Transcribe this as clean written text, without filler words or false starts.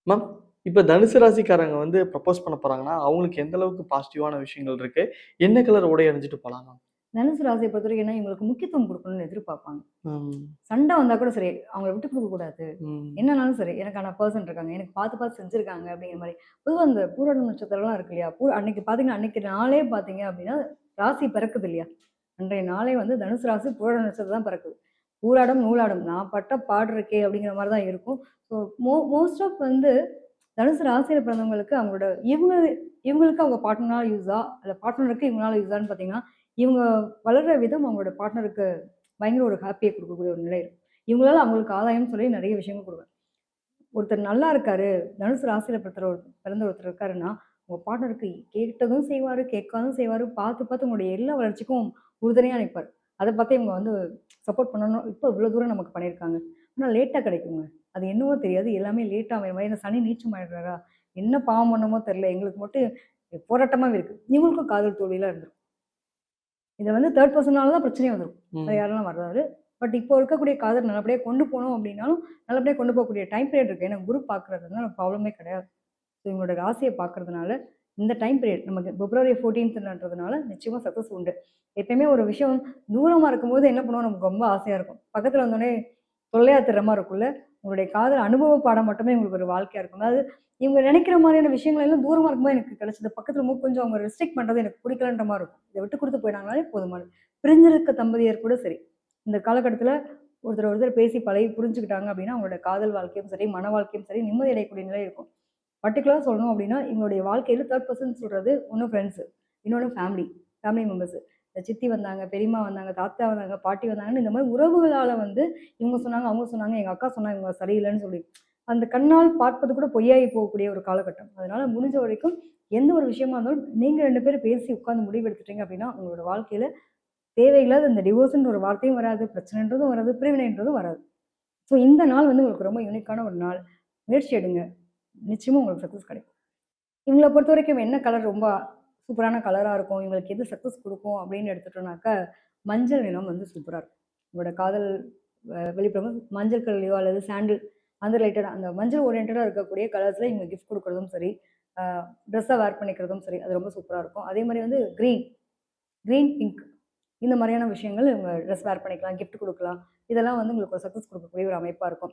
Ma'am, இப்ப தனுசு ராசிக்காரங்க வந்து ப்ரப்போஸ் பண்ண போறாங்கன்னா, அவங்களுக்கு எந்த அளவுக்கு பாசிட்டிவான விஷயங்கள் இருக்கு? என்ன கலர் உடை அணிஞ்சுட்டு போலாம் மேம்? தனுசு ராசிய பொறுத்தவரைக்கும் என்ன இவங்களுக்கு முக்கியத்துவம் குடுக்கணும்னு எதிர்பார்ப்பாங்க. ம். சண்டை வந்தா கூட சரி, அவங்கள விட்டு குடுக்க கூடாது. ம். என்னனாலும் சரி, எனக்கான பெர்சன் இருக்காங்க. எனக்கு பார்த்து, பார்த்து செஞ்சிருக்காங்க அப்படிங்கிற மாரி. பொதுவா இந்த பூராடம் நட்சத்திரம்லாம் இருக்கு இல்லையா? அன்னைக்கு பார்த்தீங்கன்னா, அன்னைக்கு நாளே பார்த்தீங்க அப்படின்னா, ராசி பிறக்குது இல்லையா? அன்றைய நாளே வந்து தனுசு ராசி பூராட நட்சத்திரம் தான் பிறக்குது. பூராடம், நூலாடம் நான் பட்ட பாடு இருக்கே அப்படிங்கிற மாரி தான் இருக்கும். ஸோ மோஸ்ட் ஆஃப் வந்து தனுசு ராசியில பிறந்தவங்களுக்கு அவங்களோட இவங்களுக்கு அவங்க பார்ட்னரா யூஸா? இல்ல பார்ட்னருக்கு இவங்களால யூஸான்னு பார்த்தீங்கன்னா, இவங்க வளர்ற விதம் அவங்களோட பார்ட்னருக்கு பயங்கர ஒரு ஹேப்பிய குடுக்கக்கூடிய ஒரு நிலை இருக்கும். இவங்களால அவங்களுக்கு ஆதாயம்னு சொல்லி நெறைய விஷயங்கள் குடுக்கும். ஒருத்தர் நல்லா இருக்காரு, தனுசு ராசியில பிறந்த ஒருத்தர் இருக்காருன்னா, உங்க பார்ட்னருக்கு கேட்டதும் செய்வாரு, கேட்காததும் செய்வாரு. பார்த்து, பார்த்து உங்களுடைய எல்லா வளர்ச்சிக்கும் உறுதுணையா நிப்பாரு. அத பார்த்து இவங்க வந்து சப்போர்ட் பண்ணணும். இப்ப இவ்வளோ தூரம் நமக்கு பண்ணியிருக்காங்க. ஆனா லேட்டா கிடைக்குங்க. அது என்னவோ தெரியாது. எல்லாமே லேட்டா அமையிற மாரி இந்த சனி நீச்சம் ஆயிடுறாரா? என்ன பாவம் பண்ணமோ தெரியல. எங்களுக்கு மட்டும் போராட்டமாவே இருக்கு. இவங்களுக்கும் காதல் தோல்விலாம் இருந்திருக்கும். இத வந்து 3 பெர்சனால தான் பிரச்சனையே வந்துரும். வேற ம். யாரெல்லாம் வராது. பட் இப்போ இருக்கக்கூடிய காதல் நல்லபடியா கொண்டு போணும் அப்டின்னாலும், நல்லபடியா கொண்டு போகக்கூடிய டைம் பீரியட் இருக்கு. ஏன்னா குரு பார்க்குறதுனால ப்ராப்ளமே கிடையாது. ஸோ இவங்களோட ராசிய பார்க்கறதுனால, இந்த டைம் பீரியட் நமக்கு பிப்ரவரி 14ன்றதுனால நிச்சயமா சக்சஸ் உண்டு. எப்பயுமே ஒரு விஷயம் தூரமா இருக்கும்போது என்ன பண்ணுவோம், நமக்கு ரொம்ப ஆசையா இருக்கும். பக்கத்துல வந்தோனே தொல்லையா தர்ற மாரி இருக்கும்ல. உங்களுடைய காதல் அனுபவ பாடம் மட்டுமே உங்களுக்கு ஒரு வாழ்க்கையா இருக்கும். அதாவது இவங்க நினைக்கிற மாரியான விஷயங்கள் எல்லாம் தூரமா இருக்கும்போது எனக்கு கிடைச்சது. பக்கத்துல இருக்கும்போது கொஞ்சம் அவங்க ரெஸ்ட்ரிக்ட் பண்றது எனக்கு பிடிக்கலன்ற மாரி இருக்கும். இத விட்டு குடுத்து போயிட்டாங்கனாலே போதுமானது. பிரிஞ்சிருக்க தம்பதியர் கூட சரி. இந்த காலகட்டத்துல ஒருத்தர் பேசி பழகி புரிஞ்சுக்கிட்டாங்க அப்டின்னா, அவங்களோட காதல் வாழ்க்கையும் சரி, மன வாழ்க்கையும் சரி நிம்மதி அடையக்கூடிய நிலை இருக்கும். பர்ட்டிகுலரா சொல்லணும் அப்டின்னா, எங்களுடைய வாழ்க்கையில 3 பெர்சன் சொல்றது ஒண்ணு ஃப்ரெண்ட்ஸ், இன்னொன்னு ஃபேமிலி மெம்பர்ஸ். சித்தி வந்தாங்க, பெரியம்மா வந்தாங்க, தாத்தா வந்தாங்க, பாட்டி வந்தாங்கன்னு இந்த மாரி உறவுகளால வந்து இவங்க சொன்னாங்க, அவங்க சொன்னாங்க, எங்க அக்கா சொன்னா இவங்க சரியில்லன்னு சொல்லி, அந்த கண்ணால் பார்ப்பது கூட பொய்யாகி போகக்கூடிய ஒரு காலகட்டம். அதனால முடிஞ்ச வரைக்கும் எந்த ஒரு விஷயமா இருந்தாலும் நீங்க 2 பேரும் பேசி உட்கார்ந்து முடிவு எடுத்துட்டீங்க அப்டின்னா, உங்களோட வாழ்க்கையில தேவையில்லாத இந்த டிவோர்ஸ்ன்ற ஒரு வார்த்தையும் வராது, பிரச்சனைன்றதும் வராது, பிரிவினைன்றதும் வராது. ஸோ இந்த நாள் வந்து உங்களுக்கு ரொம்ப யூனிக்கான ஒரு நாள். முயற்சி எடுங்க. நிச்சயமா உங்களுக்கு சக்சஸ் கிடைக்கும். இவங்கள பொறுத்தவரைக்கும் என்ன கலர் ரொம்ப சூப்பரான கலரா இருக்கும்? இவங்களுக்கு எது சக்சஸ் குடுக்கும் அப்படின்னு எடுத்துட்டோம்னாக்கா, மஞ்சள் நிறம் வந்து சூப்பரா இருக்கும். உங்களோட காதல் வெளிப்படும் மஞ்சள் கலர்லயோ அல்லது சாண்டில் அந்த ரிலேட்டடா அந்த மஞ்சள் ஓரியன்டடா இருக்கக்கூடிய கலர்ஸ்ல இவங்க கிஃப்ட் குடுக்குறதும் சரி, அ ட்ரெஸ்ஸா வேர் பண்ணிக்கிறதும் சரி, அது ரொம்ப சூப்பரா இருக்கும். அதே மாரி வந்து கிரீன், பிங்க் இந்த மாரியான விஷயங்கள் இவங்க ட்ரெஸ் வேர் பண்ணிக்கலாம், கிஃப்ட் குடுக்கலாம். இதெல்லாம் வந்து உங்களுக்கு ஒரு சக்சஸ் குடுக்கக்கூடிய ஒரு அமைப்பா இருக்கும்.